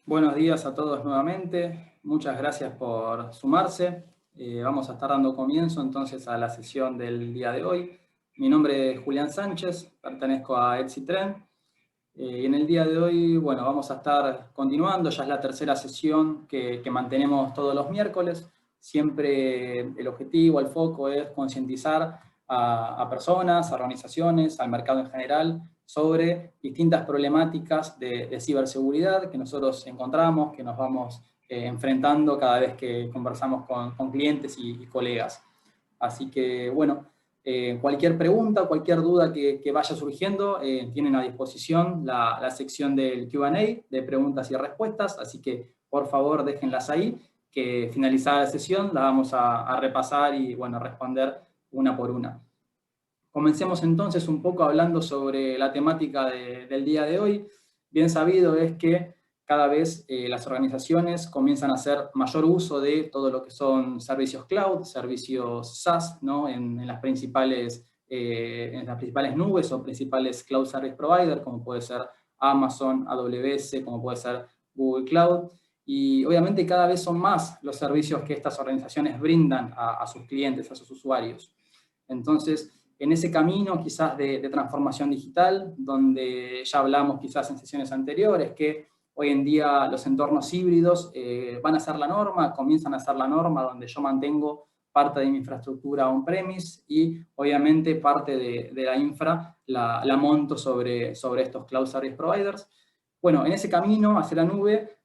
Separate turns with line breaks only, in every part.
Buenos días a todos nuevamente, muchas gracias por sumarse. Vamos a estar dando comienzo entonces a la sesión del día de hoy. Mi nombre es Julián Sánchez, pertenezco a EtsyTrend. Y en el día de hoy, bueno, vamos a estar continuando, ya es la tercera sesión que mantenemos todos los miércoles. Siempre el objetivo, el foco es concientizar a personas, a organizaciones, al mercado en general, sobre distintas problemáticas de ciberseguridad que nosotros encontramos, que nos vamos enfrentando cada vez que conversamos con clientes y colegas. Así que, bueno, cualquier pregunta, cualquier duda que vaya surgiendo, tienen a disposición la sección del Q&A, de preguntas y respuestas, así que por favor déjenlas ahí, que finalizada la sesión la vamos a repasar y, bueno, responder una por una. Comencemos entonces un poco hablando sobre la temática del día de hoy. Bien sabido es que cada vez las organizaciones comienzan a hacer mayor uso de todo lo que son servicios cloud, servicios SaaS, ¿no? en las principales nubes o principales cloud service provider, como puede ser Amazon, AWS, como puede ser Google Cloud. Y obviamente cada vez son más los servicios que estas organizaciones brindan a sus clientes, a sus usuarios. Entonces, en ese camino quizás de transformación digital, donde ya hablamos quizás en sesiones anteriores, que hoy en día los entornos híbridos van a ser la norma, comienzan a ser la norma, donde yo mantengo parte de mi infraestructura on-premise y obviamente parte de la infra la monto sobre estos cloud service providers. Bueno, en ese camino hacia la nube,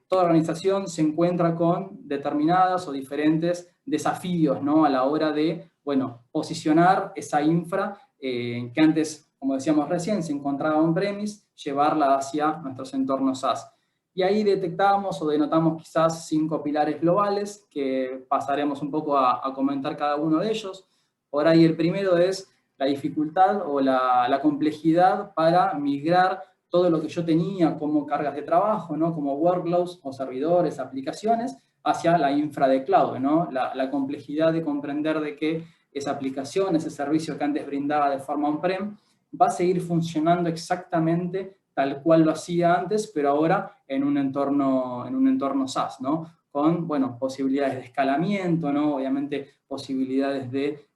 toda organización se encuentra con determinadas o diferentes desafíos, ¿no? A la hora de, bueno, posicionar esa infra que antes, como decíamos recién, se encontraba on-premise, llevarla hacia nuestros entornos SaaS. Y ahí detectamos o denotamos quizás 5 pilares globales, que pasaremos un poco a comentar cada uno de ellos. Por ahí el primero es la dificultad o la complejidad para migrar todo lo que yo tenía como cargas de trabajo, ¿no? Como workloads o servidores, aplicaciones, hacia la infra de cloud, ¿no? La complejidad de comprender de que esa aplicación, ese servicio que antes brindaba de forma on-prem, va a seguir funcionando exactamente tal cual lo hacía antes, pero ahora en un entorno SaaS, ¿no? Con, bueno, posibilidades de escalamiento, ¿no? Obviamente posibilidades de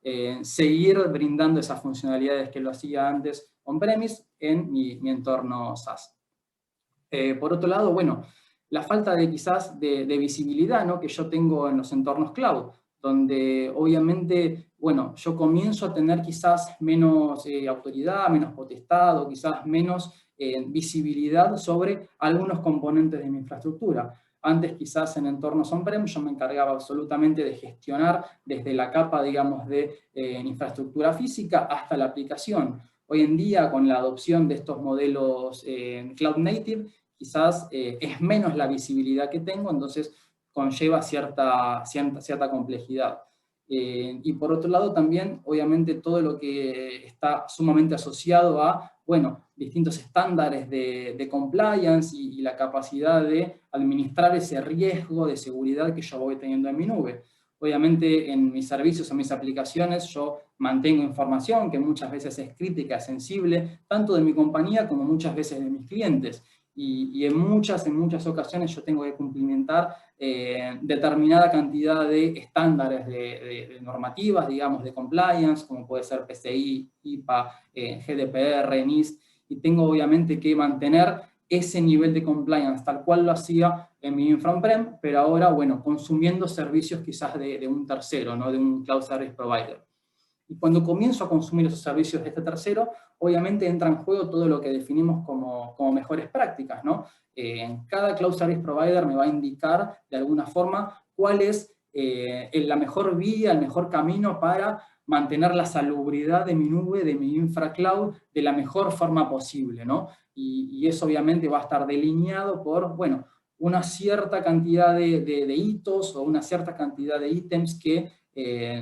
seguir brindando esas funcionalidades que lo hacía antes on-premise en mi entorno SaaS. Por otro lado, bueno, la falta de quizás de visibilidad, ¿no? Que yo tengo en los entornos cloud, donde obviamente, bueno, yo comienzo a tener quizás menos autoridad, menos potestad, o quizás menos visibilidad sobre algunos componentes de mi infraestructura. Antes quizás en entornos on-prem yo me encargaba absolutamente de gestionar desde la capa, digamos, de infraestructura física hasta la aplicación. Hoy en día, con la adopción de estos modelos cloud native, quizás es menos la visibilidad que tengo, entonces conlleva cierta complejidad. Y por otro lado también, obviamente, todo lo que está sumamente asociado a, bueno, distintos estándares de compliance y la capacidad de administrar ese riesgo de seguridad que yo voy teniendo en mi nube. Obviamente en mis servicios o mis aplicaciones yo mantengo información que muchas veces es crítica, sensible, tanto de mi compañía como muchas veces de mis clientes. Y en muchas ocasiones yo tengo que cumplimentar determinada cantidad de estándares de normativas, digamos, de compliance, como puede ser PCI, IPA, GDPR, NIST, y tengo obviamente que mantener ese nivel de compliance tal cual lo hacía en mi infra on-prem, pero ahora, bueno, consumiendo servicios quizás de un tercero, ¿no? De un cloud service provider. Y cuando comienzo a consumir esos servicios de este tercero, obviamente entra en juego todo lo que definimos como mejores prácticas, ¿no? Cada cloud service provider me va a indicar de alguna forma cuál es la mejor vía, el mejor camino para mantener la salubridad de mi nube, de mi infra cloud, de la mejor forma posible, ¿no? Y eso obviamente va a estar delineado por, bueno, una cierta cantidad de hitos o una cierta cantidad de ítems que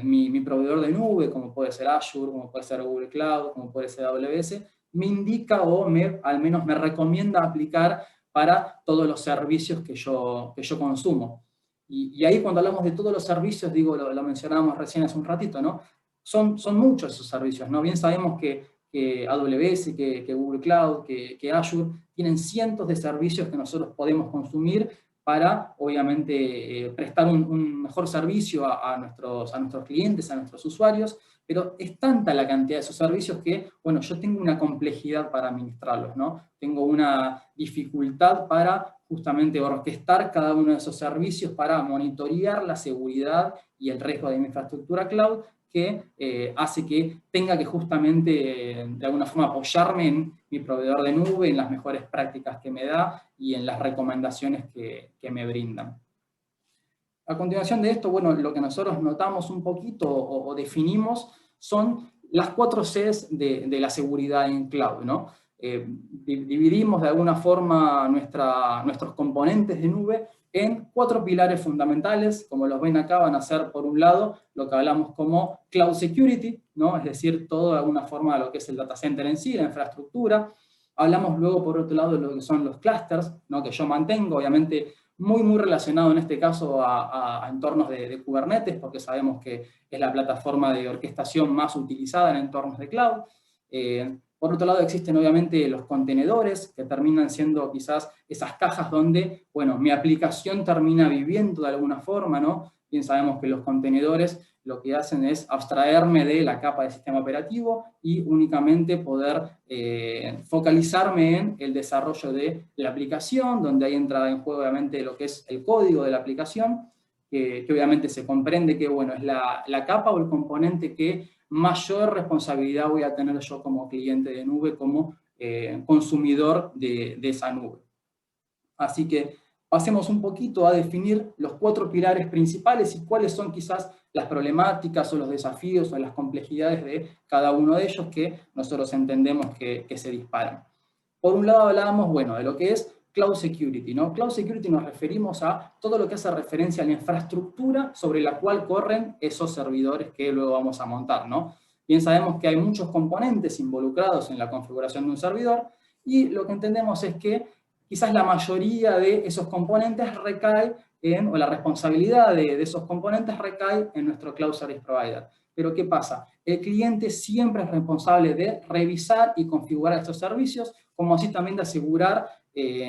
mi proveedor de nube, como puede ser Azure, como puede ser Google Cloud, como puede ser AWS, me indica o al menos me recomienda aplicar para todos los servicios que yo consumo. Y ahí cuando hablamos de todos los servicios, digo, lo mencionábamos recién hace un ratito, ¿no? Son muchos esos servicios, ¿no? Bien sabemos que que AWS, que Google Cloud, que Azure, tienen cientos de servicios que nosotros podemos consumir para, obviamente, prestar un mejor servicio a nuestros clientes, a nuestros usuarios, pero es tanta la cantidad de esos servicios que, bueno, yo tengo una complejidad para administrarlos, ¿no? Tengo una dificultad para justamente orquestar cada uno de esos servicios para monitorear la seguridad y el riesgo de mi infraestructura cloud, que hace que tenga que justamente, de alguna forma, apoyarme en mi proveedor de nube, en las mejores prácticas que me da y en las recomendaciones que me brindan. A continuación de esto, bueno, lo que nosotros notamos un poquito o definimos son las 4 Cs de la seguridad en cloud, ¿no? Dividimos de alguna forma nuestros componentes de nube en 4 pilares fundamentales. Como los ven acá, van a ser, por un lado, lo que hablamos como Cloud Security, ¿no? Es decir, todo de alguna forma lo que es el data center en sí, la infraestructura. Hablamos luego, por otro lado, de lo que son los clusters, ¿no? Que yo mantengo, obviamente, muy relacionado en este caso a entornos de Kubernetes, porque sabemos que es la plataforma de orquestación más utilizada en entornos de cloud. Por otro lado, existen obviamente los contenedores, que terminan siendo quizás esas cajas donde, bueno, mi aplicación termina viviendo de alguna forma, ¿no? Bien sabemos que los contenedores lo que hacen es abstraerme de la capa de sistema operativo y únicamente poder focalizarme en el desarrollo de la aplicación, donde ahí entra en juego obviamente lo que es el código de la aplicación, que obviamente se comprende que, bueno, es la capa o el componente que mayor responsabilidad voy a tener yo como cliente de nube, como consumidor de esa nube. Así que pasemos un poquito a definir los 4 pilares principales y cuáles son quizás las problemáticas o los desafíos o las complejidades de cada uno de ellos que nosotros entendemos que se disparan. Por un lado hablábamos, bueno, de lo que es Cloud Security, ¿no? Cloud Security nos referimos a todo lo que hace referencia a la infraestructura sobre la cual corren esos servidores que luego vamos a montar, ¿no? Bien sabemos que hay muchos componentes involucrados en la configuración de un servidor y lo que entendemos es que quizás la mayoría de esos componentes recae o la responsabilidad de esos componentes recae en nuestro Cloud Service Provider. Pero ¿qué pasa? El cliente siempre es responsable de revisar y configurar estos servicios, como así también de asegurar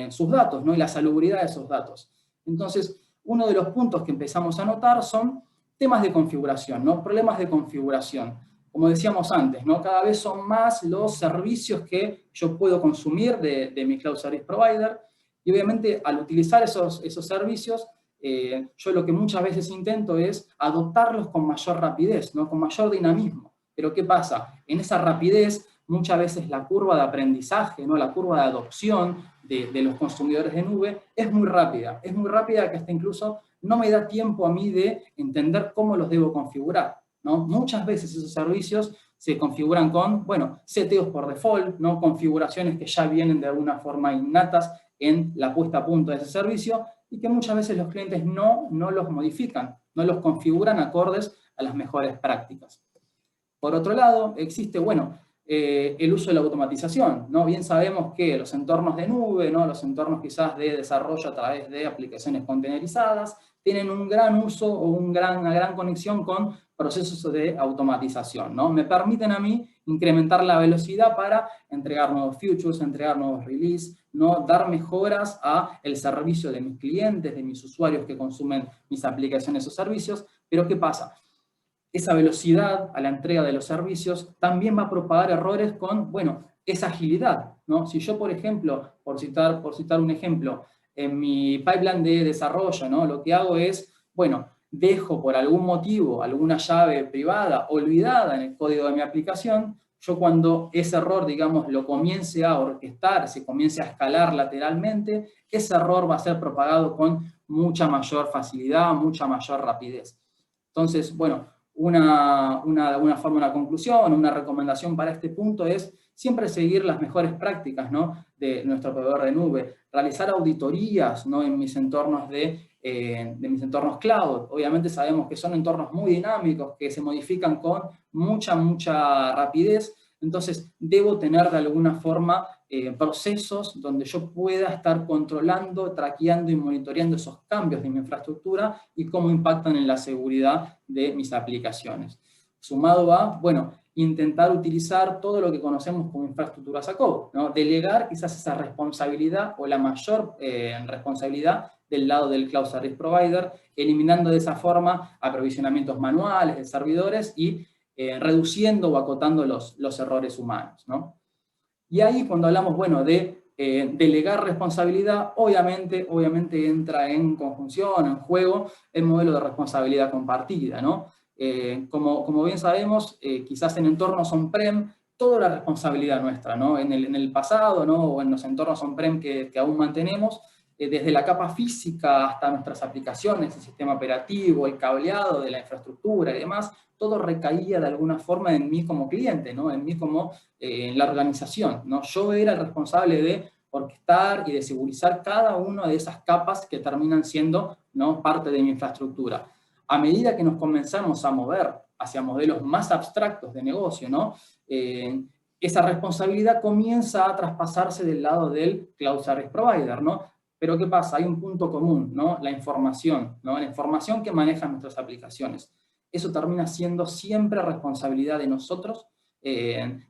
sus datos, ¿no? Y la salubridad de esos datos. Entonces, uno de los puntos que empezamos a notar son temas de configuración, ¿no? Problemas de configuración. Como decíamos antes, ¿no? Cada vez son más los servicios que yo puedo consumir de mi Cloud Service Provider, y obviamente al utilizar esos servicios, yo lo que muchas veces intento es adoptarlos con mayor rapidez, ¿no? Con mayor dinamismo. Pero ¿qué pasa? En esa rapidez, muchas veces la curva de aprendizaje, ¿no? La curva de adopción de los consumidores de nube es muy rápida que hasta incluso no me da tiempo a mí de entender cómo los debo configurar, ¿no? Muchas veces esos servicios se configuran con, bueno, seteos por default, ¿no? Configuraciones que ya vienen de alguna forma innatas en la puesta a punto de ese servicio, y que muchas veces los clientes no los modifican, no los configuran acordes a las mejores prácticas. Por otro lado, existe, bueno, el uso de la automatización, ¿no? Bien sabemos que los entornos de nube, ¿no? Los entornos quizás de desarrollo a través de aplicaciones containerizadas, tienen un gran uso o una gran conexión con procesos de automatización, ¿no? Me permiten a mí incrementar la velocidad para entregar nuevos features, entregar nuevos releases, ¿no? Dar mejoras al servicio de mis clientes, de mis usuarios que consumen mis aplicaciones o servicios. Pero ¿qué pasa? Esa velocidad a la entrega de los servicios también va a propagar errores con, bueno, esa agilidad, ¿no? Si yo, por ejemplo, por citar un ejemplo, en mi pipeline de desarrollo, ¿no? Lo que hago es, bueno, dejo por algún motivo alguna llave privada olvidada en el código de mi aplicación, yo cuando ese error, digamos, lo comience a orquestar, se comience a escalar lateralmente, ese error va a ser propagado con mucha mayor facilidad, mucha mayor rapidez. Entonces, bueno, de alguna forma una conclusión, una recomendación para este punto es siempre seguir las mejores prácticas, ¿no? De nuestro proveedor de nube, realizar auditorías, ¿no? En mis entornos mis entornos cloud. Obviamente sabemos que son entornos muy dinámicos, que se modifican con mucha rapidez, entonces debo tener de alguna forma procesos donde yo pueda estar controlando, traqueando y monitoreando esos cambios de mi infraestructura y cómo impactan en la seguridad de mis aplicaciones. Sumado a, bueno, intentar utilizar todo lo que conocemos como infraestructura as a code, ¿no? Delegar quizás esa responsabilidad o la mayor responsabilidad del lado del Cloud Service Provider, eliminando de esa forma aprovisionamientos manuales de servidores y reduciendo o acotando los errores humanos, ¿no? Y ahí cuando hablamos, bueno, de delegar responsabilidad, obviamente entra en conjunción, en juego, el modelo de responsabilidad compartida, ¿no? Como bien sabemos, quizás en entornos on-prem, toda la responsabilidad nuestra, ¿no? En el pasado, ¿no? O en los entornos on-prem que aún mantenemos, desde la capa física hasta nuestras aplicaciones, el sistema operativo, el cableado de la infraestructura y demás, todo recaía de alguna forma en mí como cliente, ¿no? En mí como en la organización, ¿no? Yo era el responsable de orquestar y de segurizar cada una de esas capas que terminan siendo, ¿no?, parte de mi infraestructura. A medida que nos comenzamos a mover hacia modelos más abstractos de negocio, ¿no?, esa responsabilidad comienza a traspasarse del lado del Cloud Service Provider, ¿no? Pero ¿qué pasa? Hay un punto común, ¿no? La información, ¿no? La información que manejan nuestras aplicaciones. Eso termina siendo siempre responsabilidad de nosotros,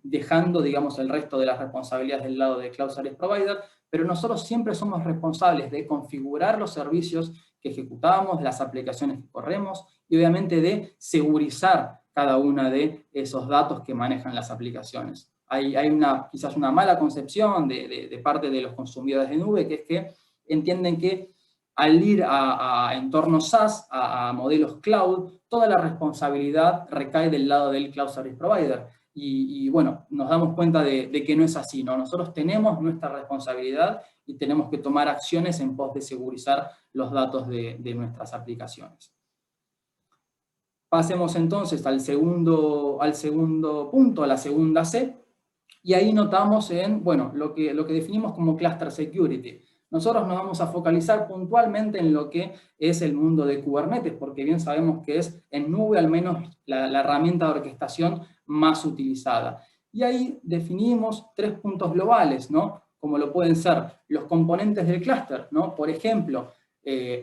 dejando, digamos, el resto de las responsabilidades del lado de Cloud Service Provider, pero nosotros siempre somos responsables de configurar los servicios que ejecutamos, de las aplicaciones que corremos, y obviamente de segurizar cada una de esos datos que manejan las aplicaciones. Hay quizás una mala concepción de parte de los consumidores de nube, que es que entienden que al ir a entornos SaaS, a modelos cloud, toda la responsabilidad recae del lado del Cloud Service Provider. Y bueno, nos damos cuenta de que no es así, ¿no? Nosotros tenemos nuestra responsabilidad y tenemos que tomar acciones en pos de segurizar los datos de nuestras aplicaciones. Pasemos entonces al segundo punto, a la segunda C, y ahí notamos bueno, lo que definimos como Cluster Security. Nosotros nos vamos a focalizar puntualmente en lo que es el mundo de Kubernetes, porque bien sabemos que es en nube al menos la herramienta de orquestación más utilizada. Y ahí definimos 3 puntos globales, ¿no? Como lo pueden ser los componentes del clúster, ¿no? Por ejemplo,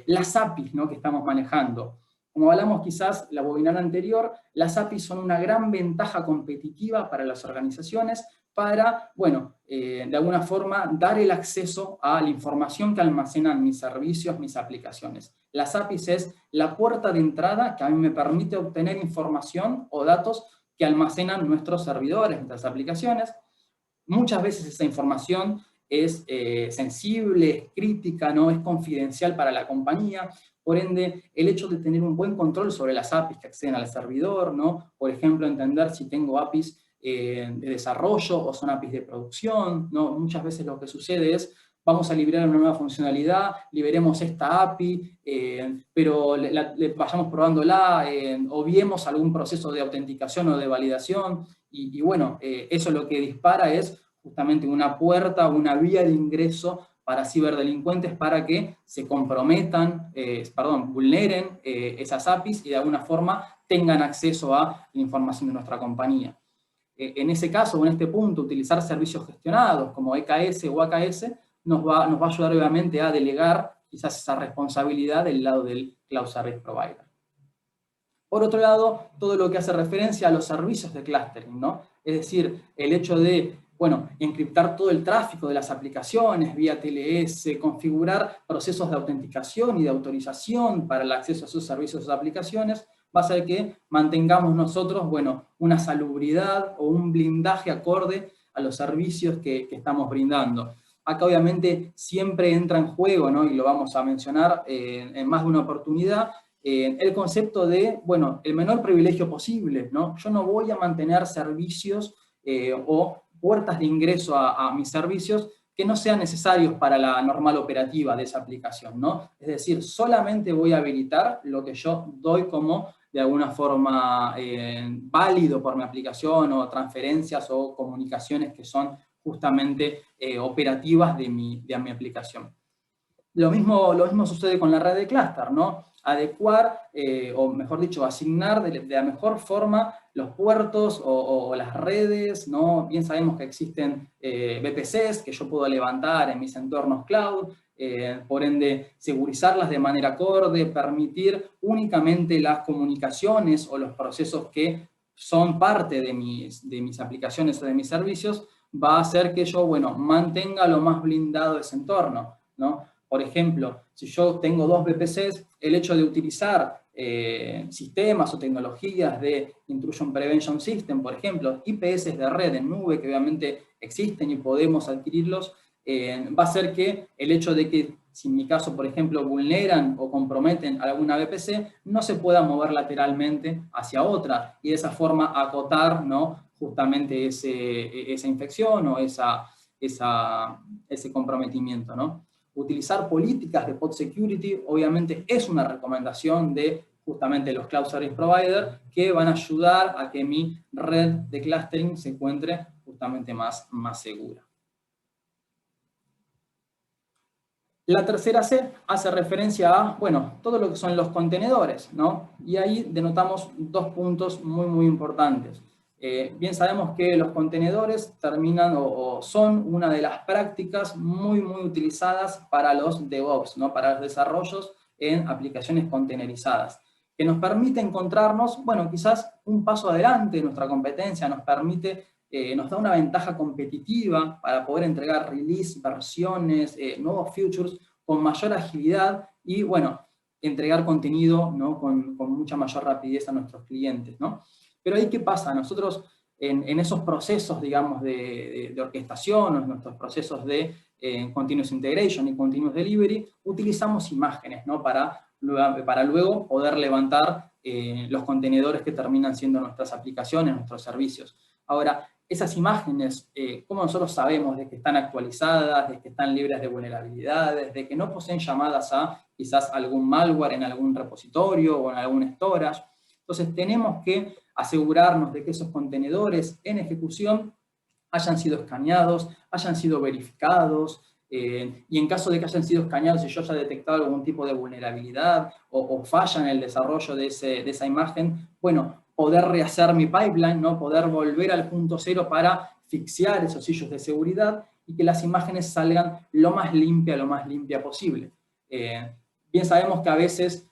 las APIs, ¿no?, que estamos manejando. Como hablamos quizás la webinar anterior, las APIs son una gran ventaja competitiva para las organizaciones para, bueno, de alguna forma dar el acceso a la información que almacenan mis servicios, mis aplicaciones. Las APIs es la puerta de entrada que a mí me permite obtener información o datos que almacenan nuestros servidores, nuestras aplicaciones. Muchas veces esa información es sensible, es crítica, ¿no?, es confidencial para la compañía. Por ende, el hecho de tener un buen control sobre las APIs que acceden al servidor, ¿no?, por ejemplo, entender si tengo APIs de desarrollo o son APIs de producción, ¿no? Muchas veces lo que sucede es, vamos a liberar una nueva funcionalidad, liberemos esta API, pero vayamos probándola, obviemos algún proceso de autenticación o de validación, y bueno, eso lo que dispara es justamente una puerta, una vía de ingreso para ciberdelincuentes para que se comprometan, vulneren esas APIs y de alguna forma tengan acceso a la información de nuestra compañía. En ese caso, o en este punto, utilizar servicios gestionados como EKS o AKS nos va a ayudar obviamente a delegar quizás esa responsabilidad del lado del Cloud Service Provider. Por otro lado, todo lo que hace referencia a los servicios de clustering, ¿no? Es decir, el hecho de, bueno, encriptar todo el tráfico de las aplicaciones vía TLS, configurar procesos de autenticación y de autorización para el acceso a sus servicios o aplicaciones, va a hacer que mantengamos nosotros, bueno, una salubridad o un blindaje acorde a los servicios que estamos brindando. Acá obviamente siempre entra en juego, ¿no?, y lo vamos a mencionar en más de una oportunidad, el concepto de, bueno, el menor privilegio posible, ¿no? Yo no voy a mantener servicios o puertas de ingreso a mis servicios que no sean necesarios para la normal operativa de esa aplicación, ¿no? Es decir, solamente voy a habilitar lo que yo doy como, de alguna forma, válido por mi aplicación, o transferencias o comunicaciones que son justamente operativas de mi aplicación. Lo mismo sucede con la red de clúster, ¿no? Adecuar, o mejor dicho, asignar de la mejor forma los puertos o las redes, ¿no? Bien sabemos que existen VPCs que yo puedo levantar en mis entornos cloud, por ende, segurizarlas de manera acorde, permitir únicamente las comunicaciones o los procesos que son parte de mis aplicaciones o de mis servicios, va a hacer que yo, bueno, mantenga lo más blindado ese entorno, ¿no? Por ejemplo, si yo tengo 2 VPCs, el hecho de utilizar sistemas o tecnologías de Intrusion Prevention System, por ejemplo, IPS de red en nube, que obviamente existen y podemos adquirirlos, va a hacer que el hecho de que, si en mi caso, por ejemplo, vulneran o comprometen alguna VPC, no se pueda mover lateralmente hacia otra, y de esa forma acotar, ¿no?, justamente esa infección o ese comprometimiento, ¿no? Utilizar políticas de pod security, obviamente, es una recomendación de justamente los Cloud Service Provider, que van a ayudar a que mi red de clustering se encuentre justamente más segura. La tercera C hace referencia a, bueno, todo lo que son los contenedores, ¿no? Y ahí denotamos 2 puntos muy importantes. Bien sabemos que los contenedores terminan o son una de las prácticas muy utilizadas para los DevOps, ¿no?, para los desarrollos en aplicaciones containerizadas, que nos permite encontrarnos, bueno, quizás un paso adelante en nuestra competencia, nos da una ventaja competitiva para poder entregar release, versiones, nuevos features con mayor agilidad y, bueno, entregar contenido, ¿no?, con mucha mayor rapidez a nuestros clientes, ¿no? Pero ahí, ¿qué pasa? Nosotros en esos procesos, digamos, de orquestación, o en nuestros procesos de Continuous Integration y Continuous Delivery, utilizamos imágenes, ¿no?, para luego poder levantar los contenedores que terminan siendo nuestras aplicaciones, nuestros servicios. Ahora, esas imágenes, ¿cómo nosotros sabemos de que están actualizadas, de que están libres de vulnerabilidades, de que no poseen llamadas a quizás algún malware en algún repositorio o en algún storage? Entonces tenemos que asegurarnos de que esos contenedores en ejecución hayan sido escaneados, hayan sido verificados, y en caso de que hayan sido escaneados y yo haya detectado algún tipo de vulnerabilidad o falla en el desarrollo de esa imagen, bueno, poder rehacer mi pipeline, ¿no?, poder volver al punto cero para fixear esos sellos de seguridad y que las imágenes salgan lo más limpia posible. Bien sabemos que a veces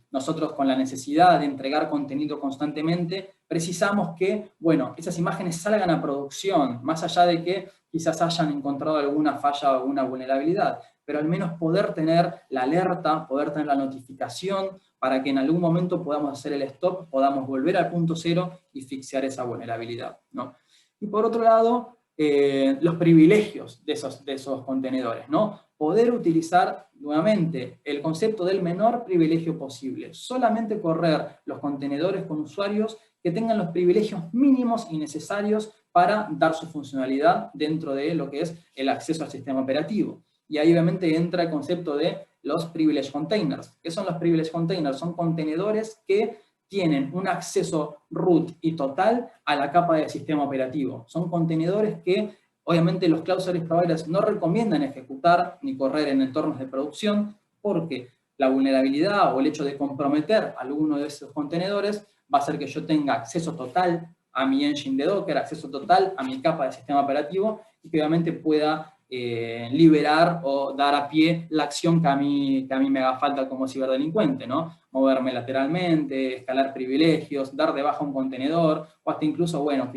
nosotros, con la necesidad de entregar contenido constantemente, precisamos que, bueno, esas imágenes salgan a producción, más allá de que quizás hayan encontrado alguna falla o alguna vulnerabilidad, pero al menos poder tener la alerta, poder tener la notificación, para que en algún momento podamos hacer el stop, podamos volver al punto cero y fixear esa vulnerabilidad, ¿no? Y por otro lado, los privilegios de esos contenedores, ¿no? Poder utilizar nuevamente el concepto del menor privilegio posible, solamente correr los contenedores con usuarios que tengan los privilegios mínimos y necesarios para dar su funcionalidad dentro de lo que es el acceso al sistema operativo. Y ahí obviamente entra el concepto de los privilege containers. ¿Qué son los privilege containers? Son contenedores que tienen un acceso root y total a la capa del sistema operativo. Son contenedores que obviamente los Cloud Service Providers no recomiendan ejecutar ni correr en entornos de producción, porque la vulnerabilidad o el hecho de comprometer alguno de esos contenedores va a hacer que yo tenga acceso total a mi engine de Docker, acceso total a mi capa de sistema operativo, y que obviamente pueda liberar o dar a pie la acción que a mí me haga falta como ciberdelincuente, ¿no? Moverme lateralmente, escalar privilegios, dar de baja un contenedor, o hasta incluso, bueno,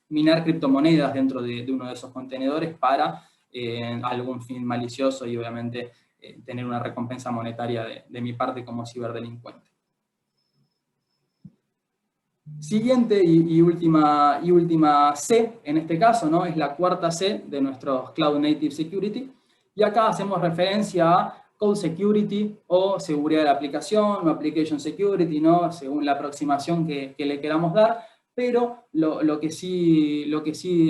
minar criptomonedas dentro de uno de esos contenedores para algún fin malicioso y obviamente tener una recompensa monetaria de mi parte como ciberdelincuente. Siguiente y última C, en este caso, ¿no?, es la cuarta C de nuestros Cloud Native Security, y acá hacemos referencia a Code Security o seguridad de la aplicación o Application Security, ¿no?, según la aproximación que le queramos dar, pero lo que sí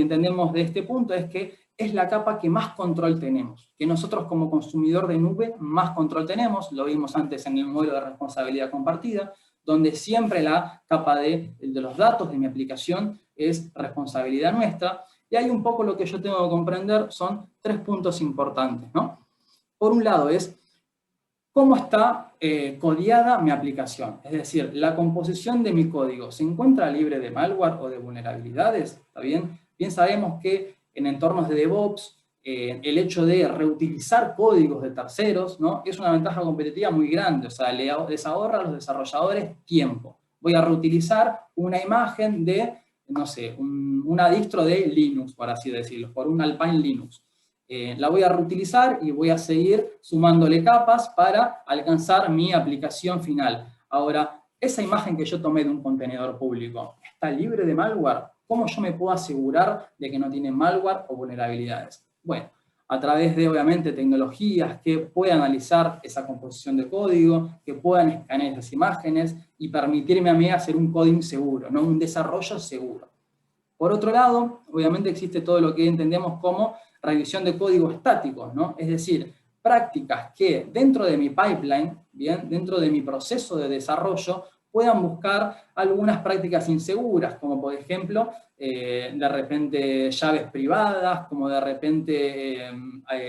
entendemos de este punto es que es la capa que más control tenemos, que nosotros como consumidor de nube más control tenemos, lo vimos antes en el modelo de responsabilidad compartida, donde siempre la capa de los datos de mi aplicación es responsabilidad nuestra, y ahí un poco lo que yo tengo que comprender son 3 puntos importantes, ¿no? Por un lado es cómo está codiada mi aplicación, es decir, la composición de mi código, ¿se encuentra libre de malware o de vulnerabilidades? ¿Está bien? Bien sabemos que en entornos de DevOps, el hecho de reutilizar códigos de terceros, ¿no?, es una ventaja competitiva muy grande, o sea, les ahorra a los desarrolladores tiempo, voy a reutilizar una imagen de, no sé, una distro de Linux, por así decirlo, por un Alpine Linux. La voy a reutilizar y voy a seguir sumándole capas para alcanzar mi aplicación final. Ahora, esa imagen que yo tomé de un contenedor público, ¿está libre de malware? ¿Cómo yo me puedo asegurar de que no tiene malware o vulnerabilidades? Bueno, a través de, obviamente, tecnologías que puedan analizar esa composición de código, que puedan escanear esas imágenes y permitirme a mí hacer un coding seguro, ¿no? Un desarrollo seguro. Por otro lado, obviamente existe todo lo que entendemos como revisión de código estático, ¿no? Es decir, prácticas que dentro de mi pipeline, bien, dentro de mi proceso de desarrollo, puedan buscar algunas prácticas inseguras, como por ejemplo, de repente llaves privadas, como de repente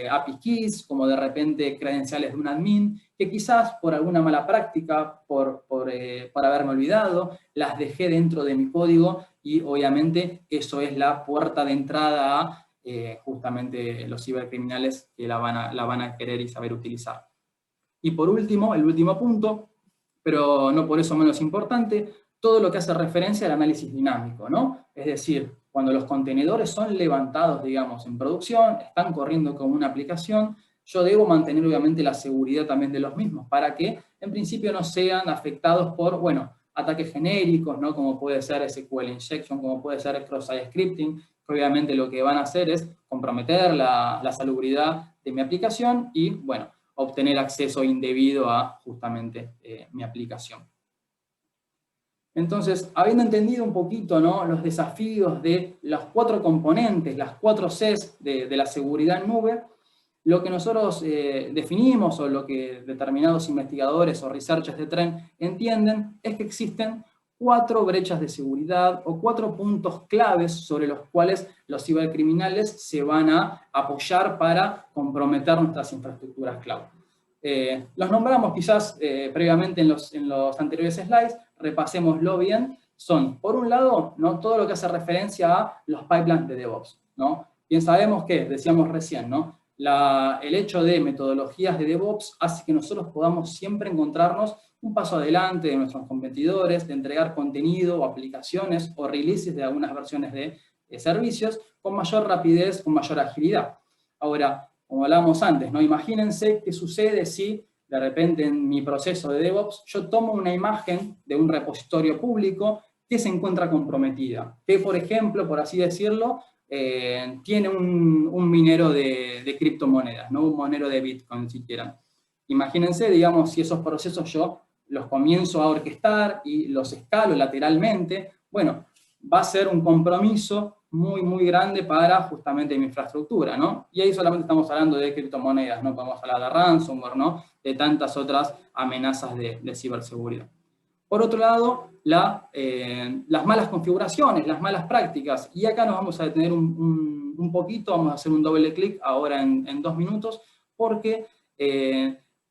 API keys, como de repente credenciales de un admin, que quizás por alguna mala práctica, por haberme olvidado, las dejé dentro de mi código y obviamente eso es la puerta de entrada a justamente los cibercriminales que la van a querer y saber utilizar. Y por último, el último punto, pero no por eso menos importante, todo lo que hace referencia al análisis dinámico, ¿no? Es decir, cuando los contenedores son levantados, digamos, en producción, están corriendo como una aplicación, yo debo mantener obviamente la seguridad también de los mismos, para que en principio no sean afectados por, bueno, ataques genéricos, ¿no? Como puede ser SQL injection, como puede ser cross-site scripting, que obviamente lo que van a hacer es comprometer la salubridad de mi aplicación y, bueno, obtener acceso indebido a justamente mi aplicación. Entonces, habiendo entendido un poquito, ¿no?, los desafíos de los 4 componentes, las 4 Cs de la seguridad en nube, lo que nosotros definimos, o lo que determinados investigadores o researchers de Trend entienden, es que existen 4 brechas de seguridad o 4 puntos claves sobre los cuales los cibercriminales se van a apoyar para comprometer nuestras infraestructuras cloud. Los nombramos quizás previamente en los anteriores slides, repasémoslo bien. Son, por un lado, ¿no?, todo lo que hace referencia a los pipelines de DevOps, ¿no? Bien sabemos que, decíamos recién, ¿no?, el hecho de metodologías de DevOps hace que nosotros podamos siempre encontrarnos un paso adelante de nuestros competidores, de entregar contenido o aplicaciones o releases de algunas versiones de servicios con mayor rapidez, con mayor agilidad. Ahora, como hablábamos antes, ¿no?, imagínense qué sucede si de repente en mi proceso de DevOps yo tomo una imagen de un repositorio público que se encuentra comprometida, que por ejemplo, por así decirlo, tiene un minero de criptomonedas, ¿no?, un minero de Bitcoin si quieran. Imagínense, digamos, si esos procesos yo los comienzo a orquestar y los escalo lateralmente, bueno, va a ser un compromiso muy, muy grande para justamente mi infraestructura, ¿no? Y ahí solamente estamos hablando de criptomonedas, no podemos hablar de ransomware, ¿no?, de tantas otras amenazas de ciberseguridad. Por otro lado, las malas configuraciones, las malas prácticas, y acá nos vamos a detener un poquito, vamos a hacer un doble clic ahora en 2 minutos, porque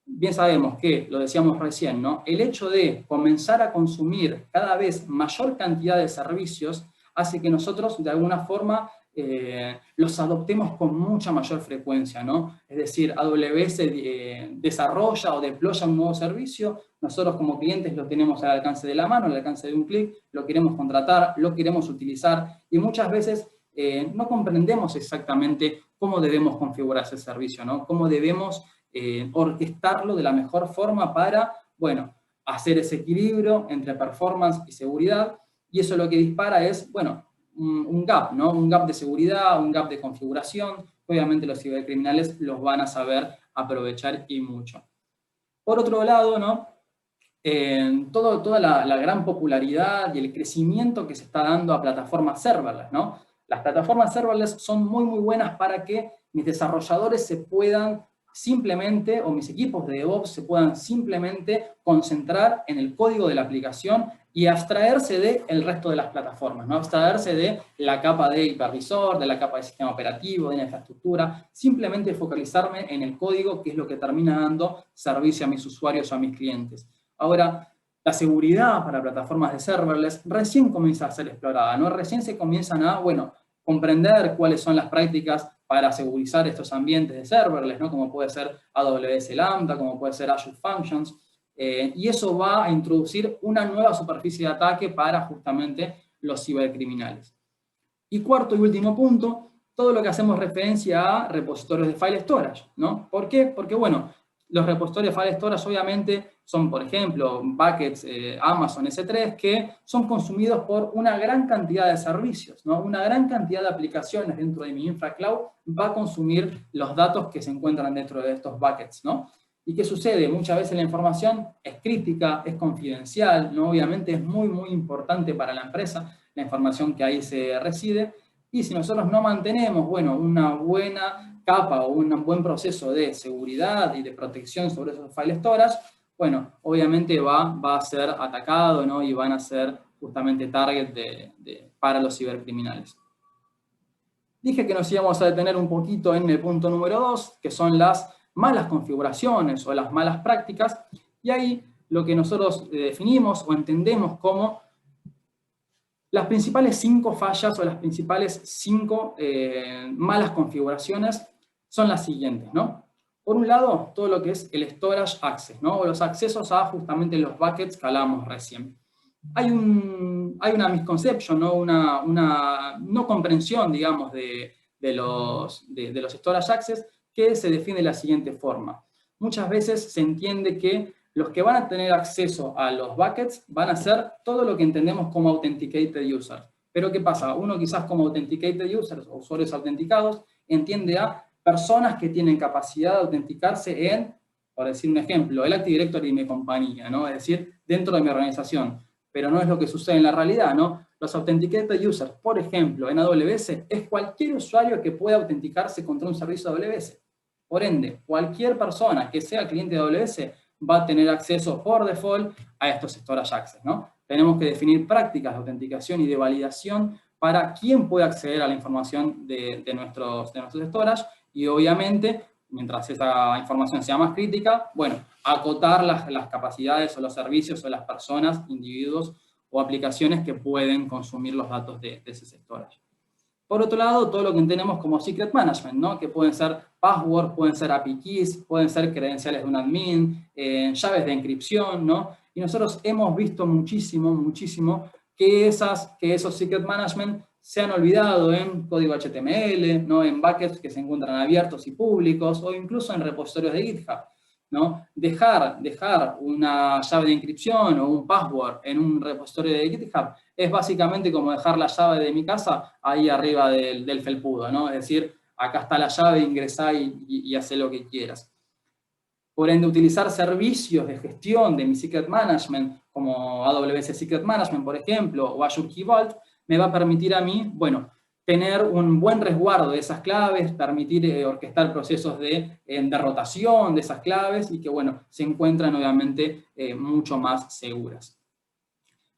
bien sabemos que, lo decíamos recién, ¿no?, el hecho de comenzar a consumir cada vez mayor cantidad de servicios hace que nosotros, de alguna forma, los adoptemos con mucha mayor frecuencia, ¿no? Es decir, AWS desarrolla o deploya un nuevo servicio, nosotros como clientes lo tenemos al alcance de la mano, al alcance de un clic, lo queremos contratar, lo queremos utilizar, y muchas veces no comprendemos exactamente cómo debemos configurar ese servicio, ¿no? Cómo debemos orquestarlo de la mejor forma para, bueno, hacer ese equilibrio entre performance y seguridad, y eso lo que dispara es, bueno, un gap, ¿no?, un gap de seguridad, un gap de configuración. Obviamente los cibercriminales los van a saber aprovechar y mucho. Por otro lado, ¿no?, toda la gran popularidad y el crecimiento que se está dando a plataformas serverless, ¿no? Las plataformas serverless son muy, muy buenas para que mis desarrolladores se puedan simplemente, o mis equipos de DevOps se puedan simplemente concentrar en el código de la aplicación y abstraerse del resto de las plataformas, ¿no? Abstraerse de la capa de hipervisor, de la capa de sistema operativo, de la infraestructura, simplemente focalizarme en el código, que es lo que termina dando servicio a mis usuarios o a mis clientes. Ahora, la seguridad para plataformas de serverless recién comienza a ser explorada, ¿no? Recién se comienzan a, bueno, comprender cuáles son las prácticas para segurizar estos ambientes de serverless, ¿no?, como puede ser AWS Lambda, como puede ser Azure Functions, y eso va a introducir una nueva superficie de ataque para justamente los cibercriminales. Y cuarto y último punto, todo lo que hacemos referencia a repositorios de file storage, ¿no? ¿Por qué? Porque, bueno, los repositorios de file storage obviamente son, por ejemplo, buckets Amazon S3 que son consumidos por una gran cantidad de servicios, ¿no? Una gran cantidad de aplicaciones dentro de mi infracloud va a consumir los datos que se encuentran dentro de estos buckets, ¿no? ¿Y qué sucede? Muchas veces la información es crítica, es confidencial, ¿no? Obviamente es muy, muy importante para la empresa la información que ahí se reside, y si nosotros no mantenemos, bueno, una buena capa o un buen proceso de seguridad y de protección sobre esos file storage, bueno, obviamente va a ser atacado, ¿no? Y van a ser justamente target para los cibercriminales. Dije que nos íbamos a detener un poquito en el punto número 2, que son las malas configuraciones o las malas prácticas, y ahí lo que nosotros definimos o entendemos como las principales 5 fallas o las principales 5 malas configuraciones son las siguientes, ¿no? Por un lado, todo lo que es el storage access, ¿no? O los accesos a justamente los buckets que hablábamos recién. Hay una misconception, ¿no? Una no comprensión, digamos, de los storage access que se define de la siguiente forma. Muchas veces se entiende que los que van a tener acceso a los buckets van a ser todo lo que entendemos como authenticated users. Pero ¿qué pasa? Uno quizás como authenticated users o usuarios autenticados entiende a personas que tienen capacidad de autenticarse en, por decir un ejemplo, el Active Directory de mi compañía, ¿no? Es decir, dentro de mi organización. Pero no es lo que sucede en la realidad, ¿no? Los authenticated users, por ejemplo, en AWS, es cualquier usuario que pueda autenticarse contra un servicio de AWS. Por ende, cualquier persona que sea cliente de AWS va a tener acceso por default a estos storage access, ¿no? Tenemos que definir prácticas de autenticación y de validación para quién puede acceder a la información de nuestros storage, y obviamente, mientras esa información sea más crítica, bueno, acotar las capacidades o los servicios o las personas, individuos o aplicaciones que pueden consumir los datos de ese storage. Por otro lado, todo lo que entendemos como secret management, ¿no? Que pueden ser password, pueden ser API keys, pueden ser credenciales de un admin, llaves de encripción, ¿no? Y nosotros hemos visto muchísimo que esos secret management se han olvidado en código HTML, ¿no? En buckets que se encuentran abiertos y públicos, o incluso en repositorios de GitHub, ¿no? Dejar una llave de encripción o un password en un repositorio de GitHub es básicamente como dejar la llave de mi casa ahí arriba del felpudo, ¿no? Es decir, acá está la llave, ingresá y haz lo que quieras. Por ende, utilizar servicios de gestión de mi secret management, como AWS Secret Management, por ejemplo, o Azure Key Vault, me va a permitir a mí, bueno, tener un buen resguardo de esas claves, permitir orquestar procesos de rotación de esas claves y que, bueno, se encuentran obviamente mucho más seguras.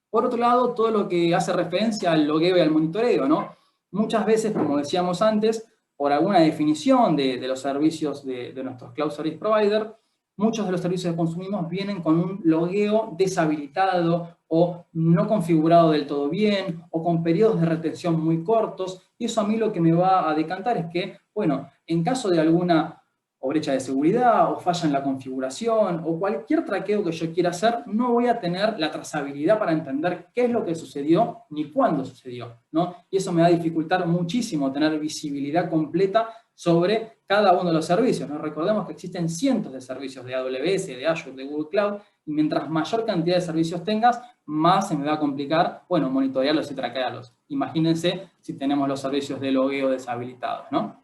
Por otro lado, todo lo que hace referencia al logueo y al monitoreo, ¿no? Muchas veces, como decíamos antes, por alguna definición de los servicios de nuestros Cloud Service Provider, muchos de los servicios que consumimos vienen con un logueo deshabilitado o no configurado del todo bien, o con periodos de retención muy cortos, y eso a mí lo que me va a decantar es que, bueno, en caso de alguna o brecha de seguridad, o falla en la configuración, o cualquier traqueo que yo quiera hacer, no voy a tener la trazabilidad para entender qué es lo que sucedió, ni cuándo sucedió, ¿no? Y eso me va a dificultar muchísimo tener visibilidad completa sobre cada uno de los servicios, ¿no? Recordemos que existen cientos de servicios de AWS, de Azure, de Google Cloud, y mientras mayor cantidad de servicios tengas, más se me va a complicar, bueno, monitorearlos y traquearlos. Imagínense si tenemos los servicios de logueo deshabilitados, ¿no?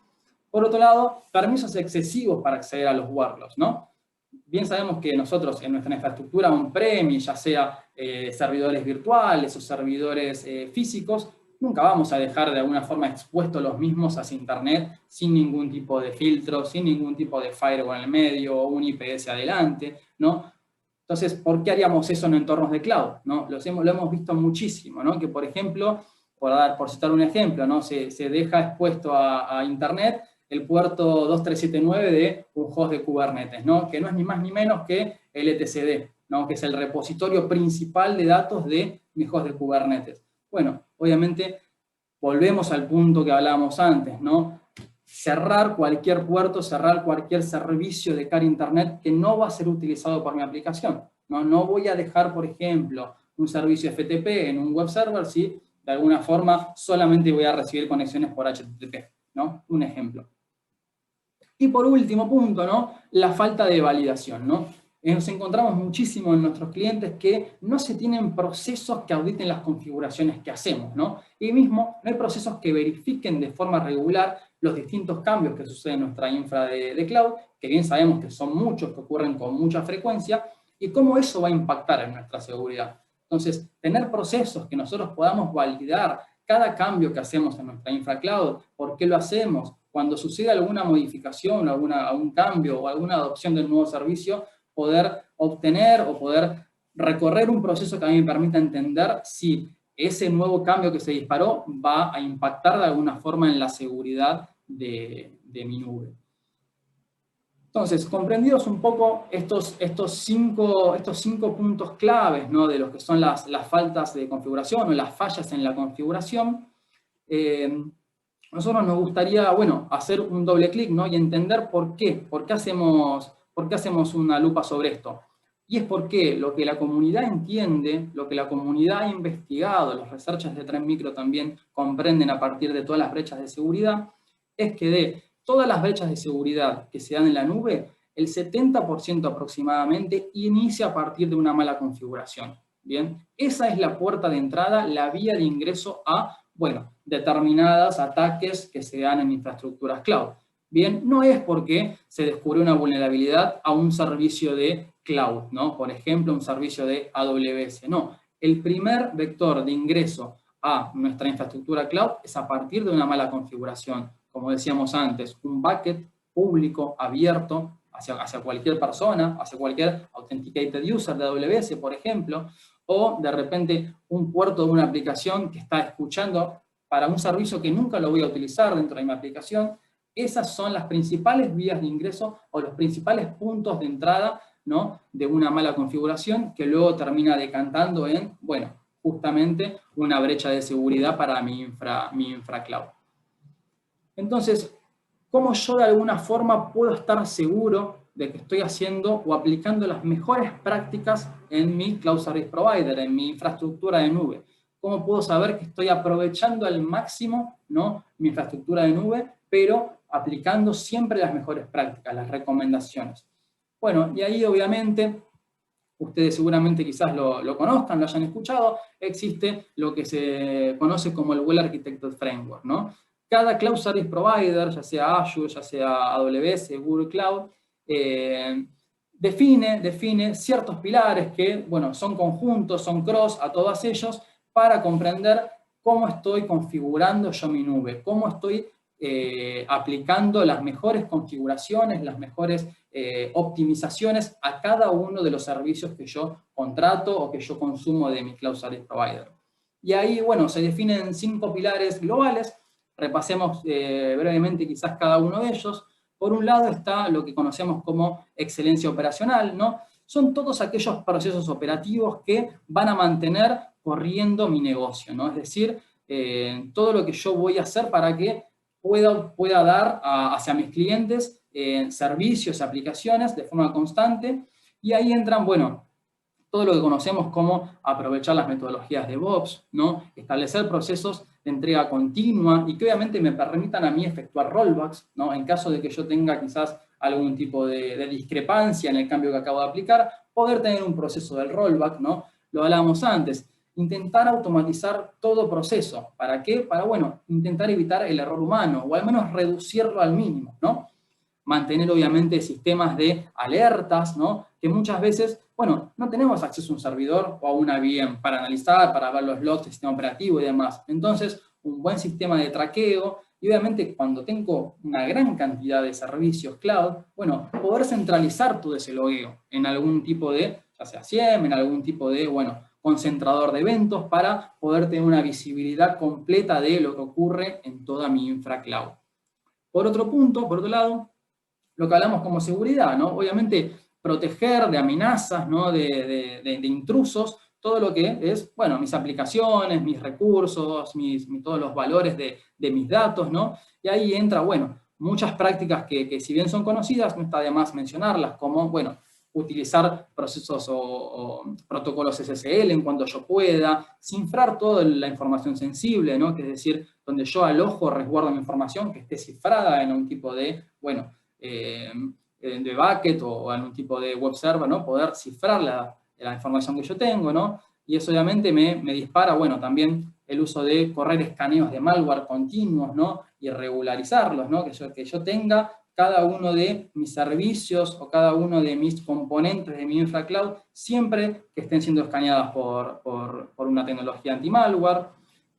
Por otro lado, permisos excesivos para acceder a los workloads, ¿no? Bien sabemos que nosotros en nuestra infraestructura on-premise, ya sea servidores virtuales o servidores físicos, nunca vamos a dejar de alguna forma expuestos los mismos hacia Internet sin ningún tipo de filtro, sin ningún tipo de firewall en el medio o un IPS adelante, ¿no? Entonces, ¿por qué haríamos eso en entornos de cloud, ¿no? Lo hemos visto muchísimo, ¿no? Que, por ejemplo, por citar un ejemplo, ¿no? Se deja expuesto a Internet el puerto 2379 de un host de Kubernetes, ¿no? Que no es ni más ni menos que el etcd, ¿no? Que es el repositorio principal de datos de mi host de Kubernetes. Bueno, obviamente, volvemos al punto que hablábamos antes, ¿no? Cerrar cualquier puerto, cerrar cualquier servicio de cara a Internet que no va a ser utilizado por mi aplicación, ¿no? No voy a dejar, por ejemplo, un servicio FTP en un web server si de alguna forma solamente voy a recibir conexiones por HTTP, ¿no? Un ejemplo. Y por último punto, ¿no? La falta de validación, ¿no? Nos encontramos muchísimo en nuestros clientes que no se tienen procesos que auditen las configuraciones que hacemos, ¿no? Y mismo no hay procesos que verifiquen de forma regular los distintos cambios que suceden en nuestra infra de cloud, que bien sabemos que son muchos, que ocurren con mucha frecuencia, y cómo eso va a impactar en nuestra seguridad. Entonces, tener procesos que nosotros podamos validar cada cambio que hacemos en nuestra infra cloud, por qué lo hacemos, cuando sucede alguna modificación, algún cambio o alguna adopción del nuevo servicio, poder obtener o poder recorrer un proceso que a mí me permita entender si ese nuevo cambio que se disparó va a impactar de alguna forma en la seguridad de mi nube. Entonces, comprendidos un poco estos cinco puntos claves, ¿no? De lo que son las faltas de configuración o las fallas en la configuración, nosotros nos gustaría, bueno, hacer un doble clic, ¿no? Y entender por qué hacemos una lupa sobre esto. Y es porque lo que la comunidad entiende, lo que la comunidad ha investigado, los researchers de Trend Micro también comprenden a partir de todas las brechas de seguridad, es que de todas las brechas de seguridad que se dan en la nube, el 70% aproximadamente inicia a partir de una mala configuración. Bien, esa es la puerta de entrada, la vía de ingreso a, bueno, determinados ataques que se dan en infraestructuras cloud. Bien, no es porque se descubrió una vulnerabilidad a un servicio de cloud, ¿no? Por ejemplo, un servicio de AWS. No, el primer vector de ingreso a nuestra infraestructura cloud es a partir de una mala configuración. Como decíamos antes, un bucket público, abierto, hacia cualquier persona, hacia cualquier authenticated user de AWS, por ejemplo, o de repente un puerto de una aplicación que está escuchando para un servicio que nunca lo voy a utilizar dentro de mi aplicación. Esas son las principales vías de ingreso o los principales puntos de entrada, ¿no? De una mala configuración que luego termina decantando en, bueno, justamente una brecha de seguridad para mi infra cloud. Entonces, ¿cómo yo de alguna forma puedo estar seguro de que estoy haciendo o aplicando las mejores prácticas en mi Cloud Service Provider, en mi infraestructura de nube? ¿Cómo puedo saber que estoy aprovechando al máximo, ¿no? Mi infraestructura de nube, pero aplicando siempre las mejores prácticas, las recomendaciones? Bueno, y ahí obviamente, ustedes seguramente quizás lo conozcan, lo hayan escuchado, existe lo que se conoce como el Well Architected Framework, ¿no? Cada Cloud Service Provider, ya sea Azure, ya sea AWS, Google Cloud, define ciertos pilares que, bueno, son conjuntos, son cross a todos ellos, para comprender cómo estoy configurando yo mi nube, cómo estoy aplicando las mejores configuraciones, las mejores optimizaciones a cada uno de los servicios que yo contrato o que yo consumo de mi Cloud Service Provider. Y ahí, bueno, se definen 5 pilares globales. Repasemos brevemente quizás cada uno de ellos. Por un lado está lo que conocemos como excelencia operacional, ¿no? Son todos aquellos procesos operativos que van a mantener corriendo mi negocio, ¿no? Es decir, todo lo que yo voy a hacer para que pueda dar hacia mis clientes servicios, aplicaciones de forma constante, y ahí entran, bueno, todo lo que conocemos como aprovechar las metodologías de DevOps, ¿no? Establecer procesos de entrega continua y que obviamente me permitan a mí efectuar rollbacks, ¿no? En caso de que yo tenga quizás algún tipo de discrepancia en el cambio que acabo de aplicar, poder tener un proceso del rollback, ¿no? Lo hablábamos antes. Intentar automatizar todo proceso. ¿Para qué? Para, bueno, intentar evitar el error humano, o al menos reducirlo al mínimo, ¿no? Mantener, obviamente, sistemas de alertas, ¿no? Que muchas veces, bueno, no tenemos acceso a un servidor o a una VM para analizar, para ver los logs del sistema operativo y demás. Entonces, un buen sistema de traqueo, y obviamente cuando tengo una gran cantidad de servicios cloud, bueno, poder centralizar todo ese logueo en algún tipo de, ya sea SIEM, en algún tipo de, bueno, concentrador de eventos para poder tener una visibilidad completa de lo que ocurre en toda mi infra cloud. Por otro lado, lo que hablamos como seguridad, ¿no? Obviamente, proteger de amenazas, ¿no? de intrusos, todo lo que es, bueno, mis aplicaciones, mis recursos, todos los valores de mis datos, ¿no? Y ahí entra, bueno, muchas prácticas que si bien son conocidas, no está de más mencionarlas, como, bueno, utilizar procesos o protocolos SSL en cuanto yo pueda, cifrar toda la información sensible, ¿no? Que es decir, donde yo alojo, resguardo mi información, que esté cifrada en un tipo de, bueno, de bucket o en un tipo de web server, ¿no? Poder cifrar la información que yo tengo, ¿no? Y eso obviamente me dispara, bueno, también el uso de correr escaneos de malware continuos, ¿no? Y regularizarlos, ¿no? Que yo tenga cada uno de mis servicios o cada uno de mis componentes de mi infracloud siempre que estén siendo escaneadas por una tecnología anti-malware.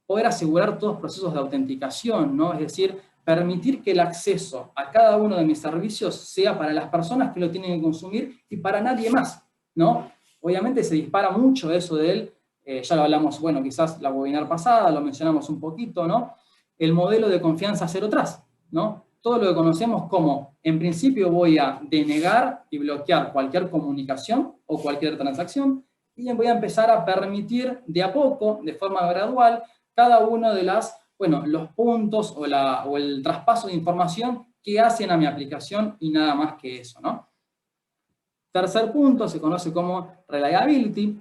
Poder asegurar todos los procesos de autenticación, ¿no? Es decir, permitir que el acceso a cada uno de mis servicios sea para las personas que lo tienen que consumir y para nadie más, ¿no? Obviamente se dispara mucho eso del, ya lo hablamos, bueno, quizás la webinar pasada, lo mencionamos un poquito, ¿no? El modelo de confianza cero trust, ¿no? Todo lo que conocemos como, en principio voy a denegar y bloquear cualquier comunicación o cualquier transacción, y voy a empezar a permitir de a poco, de forma gradual, cada uno de los puntos o el traspaso de información que hacen a mi aplicación y nada más que eso, ¿no? Tercer punto se conoce como reliability.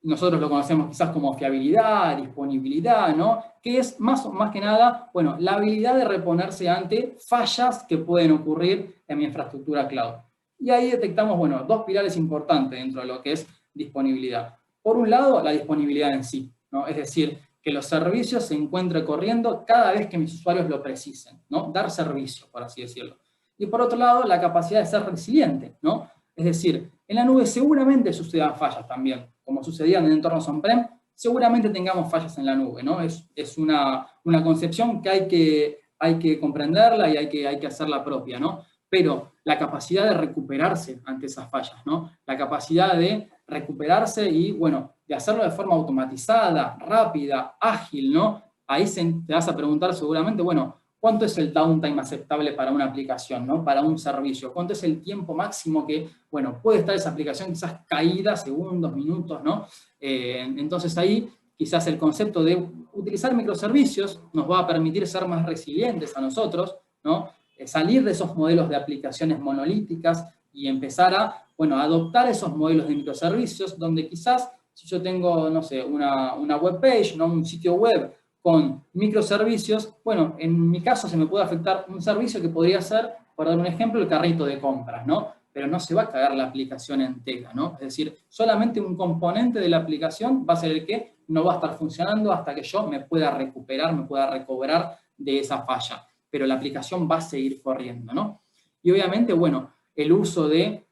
Nosotros lo conocemos quizás como fiabilidad, disponibilidad, ¿no? Que es más que nada, bueno, la habilidad de reponerse ante fallas que pueden ocurrir en mi infraestructura cloud. Y ahí detectamos, bueno, dos pilares importantes dentro de lo que es disponibilidad. Por un lado, la disponibilidad en sí, ¿no? Es decir, que los servicios se encuentren corriendo cada vez que mis usuarios lo precisen, ¿no? Dar servicio, por así decirlo. Y por otro lado, la capacidad de ser resiliente, ¿no? Es decir, en la nube seguramente sucedan fallas también, como sucedían en entornos on-prem, seguramente tengamos fallas en la nube, ¿no? Es una concepción que hay que comprenderla y hay que hacerla propia, ¿no? Pero la capacidad de recuperarse ante esas fallas, ¿no? La capacidad de recuperarse y, bueno, de hacerlo de forma automatizada, rápida, ágil, ¿no? Ahí te vas a preguntar seguramente, bueno, ¿cuánto es el downtime aceptable para una aplicación, ¿no? Para un servicio? ¿Cuánto es el tiempo máximo que, bueno, puede estar esa aplicación quizás caída, segundos, minutos, ¿no? Entonces ahí quizás el concepto de utilizar microservicios nos va a permitir ser más resilientes a nosotros, ¿no? Salir de esos modelos de aplicaciones monolíticas y empezar a, bueno, adoptar esos modelos de microservicios donde quizás si yo tengo, no sé, una web page, ¿no? Un sitio web con microservicios, bueno, en mi caso se me puede afectar un servicio que podría ser, por dar un ejemplo, el carrito de compras, ¿no? Pero no se va a caer la aplicación entera, ¿no? Es decir, solamente un componente de la aplicación va a ser el que no va a estar funcionando hasta que yo me pueda recuperar, me pueda recobrar de esa falla. Pero la aplicación va a seguir corriendo, ¿no? Y obviamente, bueno, el uso de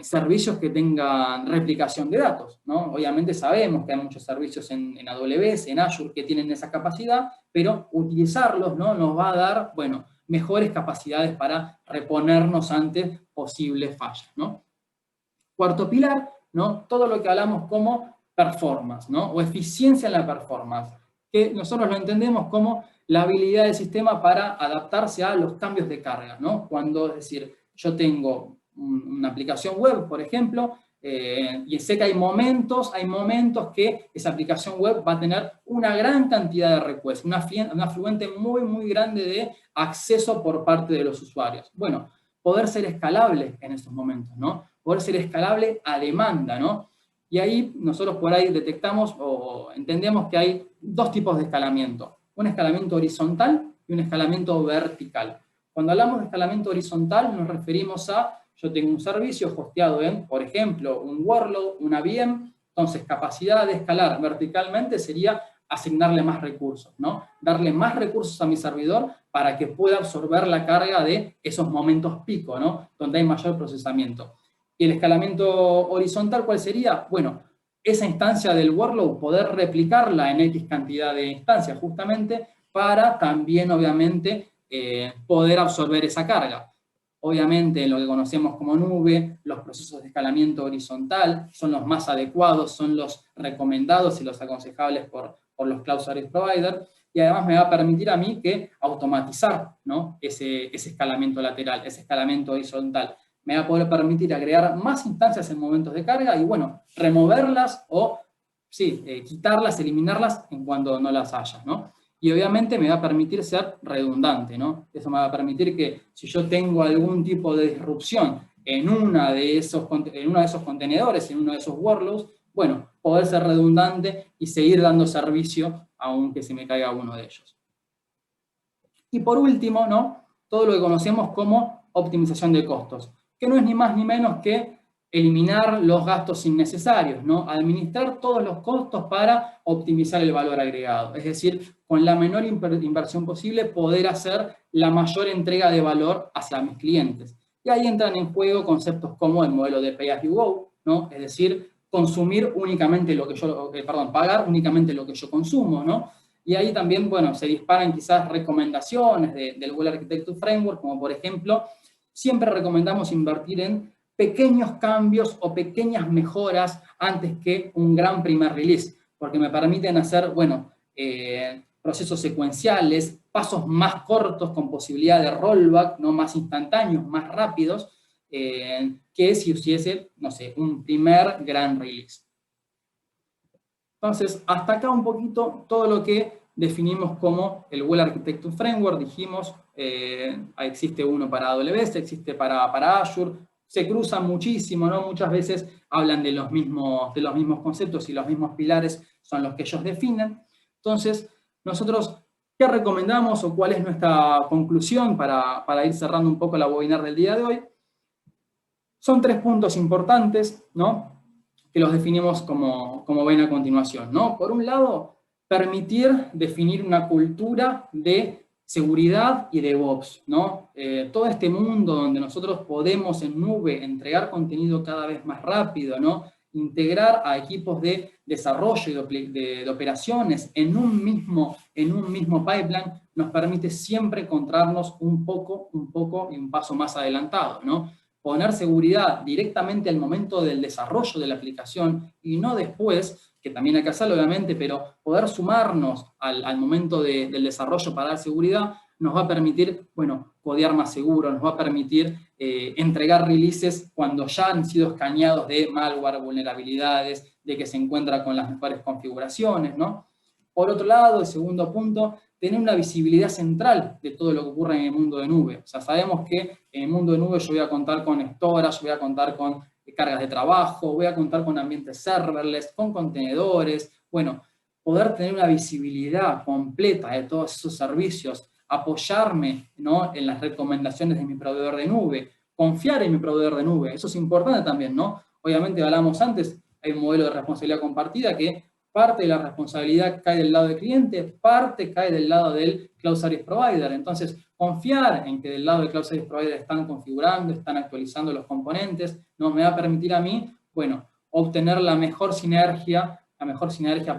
servicios que tengan replicación de datos, ¿no? Obviamente sabemos que hay muchos servicios en AWS, en Azure, que tienen esa capacidad, pero utilizarlos, ¿no? Nos va a dar, bueno, mejores capacidades para reponernos ante posibles fallas, ¿no? Cuarto pilar, ¿no? Todo lo que hablamos como performance, ¿no? O eficiencia en la performance, que nosotros lo entendemos como la habilidad del sistema para adaptarse a los cambios de carga, ¿no? Cuando, es decir, yo tengo una aplicación web, por ejemplo, y sé que hay momentos que esa aplicación web va a tener una gran cantidad de requests, una afluente muy grande de acceso por parte de los usuarios. Bueno, poder ser escalable en estos momentos, ¿no? Poder ser escalable a demanda, ¿no? Y ahí nosotros por ahí detectamos o entendemos que hay dos tipos de escalamiento. Un escalamiento horizontal y un escalamiento vertical. Cuando hablamos de escalamiento horizontal nos referimos a yo tengo un servicio hosteado en, por ejemplo, un workload, una VM, entonces capacidad de escalar verticalmente sería asignarle más recursos, ¿no? Darle más recursos a mi servidor para que pueda absorber la carga de esos momentos pico, ¿no? Donde hay mayor procesamiento. ¿Y el escalamiento horizontal cuál sería? Bueno, esa instancia del workload, poder replicarla en X cantidad de instancias, justamente, para también, obviamente, poder absorber esa carga. Obviamente, en lo que conocemos como nube, los procesos de escalamiento horizontal son los más adecuados, son los recomendados y los aconsejables por los Cloud Service Provider, y además me va a permitir a mí que automatizar, ¿no? ese escalamiento lateral, ese escalamiento horizontal. Me va a poder permitir agregar más instancias en momentos de carga y, bueno, removerlas o, sí, quitarlas, eliminarlas en cuando no las haya, ¿no? Y obviamente me va a permitir ser redundante, ¿no? Eso me va a permitir que si yo tengo algún tipo de disrupción en uno de esos contenedores, en uno de esos workloads, bueno, poder ser redundante y seguir dando servicio aunque se me caiga uno de ellos. Y por último, ¿no? Todo lo que conocemos como optimización de costos, que no es ni más ni menos que eliminar los gastos innecesarios, ¿no? Administrar todos los costos para optimizar el valor agregado, es decir, con la menor inversión posible poder hacer la mayor entrega de valor hacia mis clientes. Y ahí entran en juego conceptos como el modelo de Pay as you go, ¿no? Es decir, consumir únicamente lo que yo, pagar únicamente lo que yo consumo, ¿no? Y ahí también, bueno, se disparan quizás recomendaciones del Google Architecture Framework, como por ejemplo, siempre recomendamos invertir en pequeños cambios o pequeñas mejoras antes que un gran primer release, porque me permiten hacer, bueno, procesos secuenciales, pasos más cortos con posibilidad de rollback, ¿no? Más instantáneos, más rápidos, que si hiciese, no sé, un primer gran release. Entonces, hasta acá un poquito todo lo que definimos como el Google Architecture Framework. Dijimos, existe uno para AWS, existe para Azure, se cruzan muchísimo, ¿no? Muchas veces hablan de los mismos conceptos y los mismos pilares son los que ellos definen. Entonces, nosotros, ¿qué recomendamos o cuál es nuestra conclusión para ir cerrando un poco la webinar del día de hoy? Son 3 puntos importantes, ¿no? Que los definimos como ven a continuación, ¿no? Por un lado, permitir definir una cultura de seguridad y DevOps, ¿no? Todo este mundo donde nosotros podemos en nube entregar contenido cada vez más rápido, ¿no? Integrar a equipos de desarrollo y de operaciones en un mismo pipeline nos permite siempre encontrarnos un poco y un paso más adelantado, ¿no? Poner seguridad directamente al momento del desarrollo de la aplicación y no después, que también hay que hacerlo obviamente, pero poder sumarnos al momento del desarrollo para dar seguridad nos va a permitir, bueno, codear más seguro, nos va a permitir entregar releases cuando ya han sido escaneados de malware, vulnerabilidades, de que se encuentra con las mejores configuraciones, ¿no? Por otro lado, el segundo punto, tener una visibilidad central de todo lo que ocurre en el mundo de nube. O sea, sabemos que en el mundo de nube yo voy a contar con storage, voy a contar con cargas de trabajo, voy a contar con ambientes serverless, con contenedores. Bueno, poder tener una visibilidad completa de todos esos servicios, apoyarme, ¿no? En las recomendaciones de mi proveedor de nube, confiar en mi proveedor de nube. Eso es importante también, ¿no? Obviamente, hablamos antes, hay un modelo de responsabilidad compartida que parte de la responsabilidad cae del lado del cliente, parte cae del lado del Cloud Service Provider. Entonces, confiar en que del lado del Cloud Service Provider están configurando, están actualizando los componentes, no me va a permitir a mí, bueno, obtener la mejor sinergia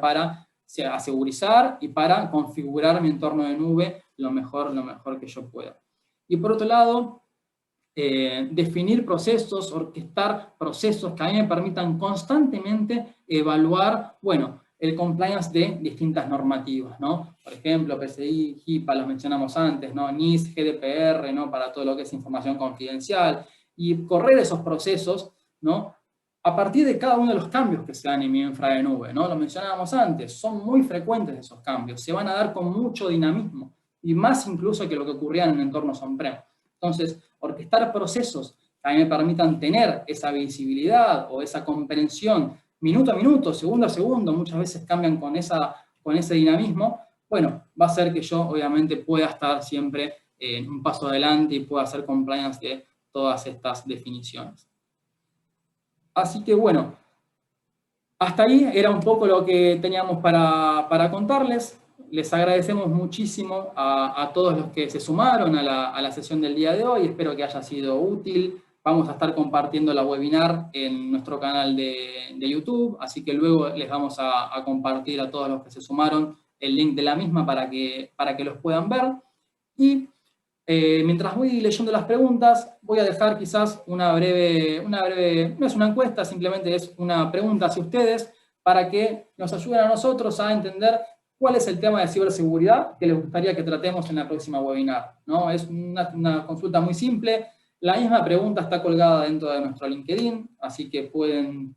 para asegurizar y para configurar mi entorno de nube lo mejor que yo pueda. Y por otro lado, definir procesos, orquestar procesos que a mí me permitan constantemente evaluar, bueno, el compliance de distintas normativas, ¿no? Por ejemplo, PCI, HIPAA, los mencionamos antes, ¿no? NIS, GDPR, ¿no? Para todo lo que es información confidencial, y correr esos procesos, ¿no? A partir de cada uno de los cambios que se dan en mi infra de nube, ¿no? Lo mencionábamos antes, son muy frecuentes esos cambios, se van a dar con mucho dinamismo, y más incluso que lo que ocurría en entornos on-prem. Entonces, orquestar procesos que a mí me permitan tener esa visibilidad o esa comprensión minuto a minuto, segundo a segundo, muchas veces cambian con ese dinamismo, bueno, va a hacer que yo obviamente pueda estar siempre en un paso adelante y pueda hacer compliance de todas estas definiciones. Así que bueno, hasta ahí era un poco lo que teníamos para contarles. Les agradecemos muchísimo a todos los que se sumaron a la sesión del día de hoy. Espero que haya sido útil. Vamos a estar compartiendo la webinar en nuestro canal de YouTube, así que luego les vamos a compartir a todos los que se sumaron el link de la misma para que los puedan ver. Y mientras voy leyendo las preguntas, voy a dejar quizás una breve, no es una encuesta, simplemente es una pregunta hacia ustedes, para que nos ayuden a nosotros a entender cuál es el tema de ciberseguridad que les gustaría que tratemos en la próxima webinar, ¿no? Es una consulta muy simple. La misma pregunta está colgada dentro de nuestro LinkedIn, así que pueden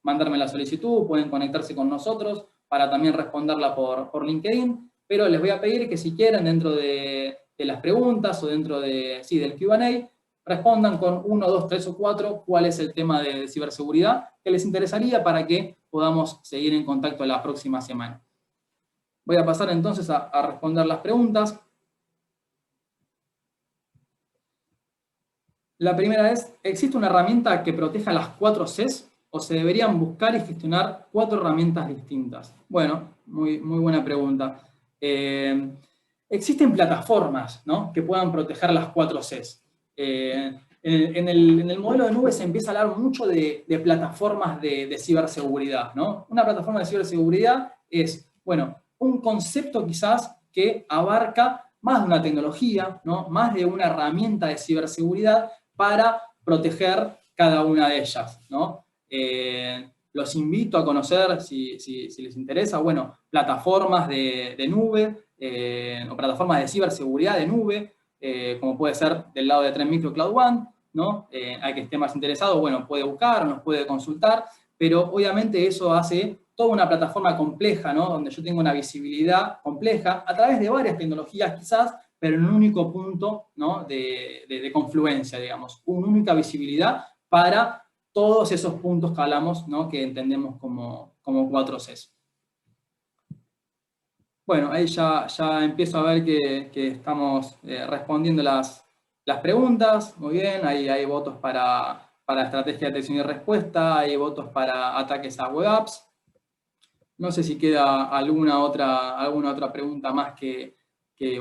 mandarme la solicitud, pueden conectarse con nosotros para también responderla por LinkedIn, pero les voy a pedir que si quieren dentro de las preguntas o dentro del Q&A, respondan con 1, 2, 3 o 4 cuál es el tema de ciberseguridad que les interesaría para que podamos seguir en contacto la próxima semana. Voy a pasar entonces a responder las preguntas. La primera es, ¿existe una herramienta que proteja las 4 Cs o se deberían buscar y gestionar 4 herramientas distintas? Bueno, muy buena pregunta. Existen plataformas, ¿no?, que puedan proteger las 4 Cs. En el modelo de nube se empieza a hablar mucho de plataformas de ciberseguridad, ¿no? Una plataforma de ciberseguridad es, bueno, un concepto quizás que abarca más de una tecnología, ¿no?, más de una herramienta de ciberseguridad para proteger cada una de ellas, ¿no? Los invito a conocer, si les interesa, bueno, plataformas de nube, o plataformas de ciberseguridad de nube, como puede ser del lado de Trend Micro Cloud One, ¿no? Hay que esté más interesado, bueno, puede buscar, nos puede consultar, pero obviamente eso hace toda una plataforma compleja, ¿no?, donde yo tengo una visibilidad compleja a través de varias tecnologías quizás, pero en un único punto, ¿no?, de confluencia, digamos, una única visibilidad para todos esos puntos que hablamos, ¿no?, que entendemos como 4 Cs. Bueno, ahí ya empiezo a ver que estamos respondiendo las preguntas. Muy bien, hay votos para estrategia de detección y respuesta, hay votos para ataques a web apps. No sé si queda alguna otra pregunta más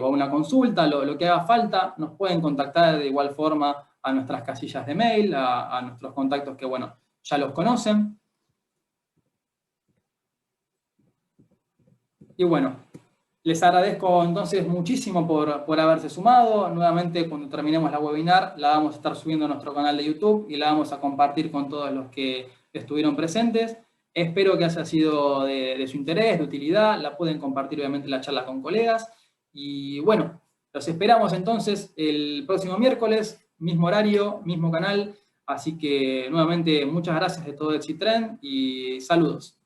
o una consulta, lo que haga falta. Nos pueden contactar de igual forma a nuestras casillas de mail, a nuestros contactos que, bueno, ya los conocen. Y bueno, les agradezco entonces muchísimo por haberse sumado. Nuevamente, cuando terminemos la webinar, la vamos a estar subiendo a nuestro canal de YouTube y la vamos a compartir con todos los que estuvieron presentes. Espero que haya sido de su interés, de utilidad. La pueden compartir obviamente la charla con colegas. Y bueno, los esperamos entonces el próximo miércoles, mismo horario, mismo canal. Así que nuevamente muchas gracias de todo ExitTrend y saludos.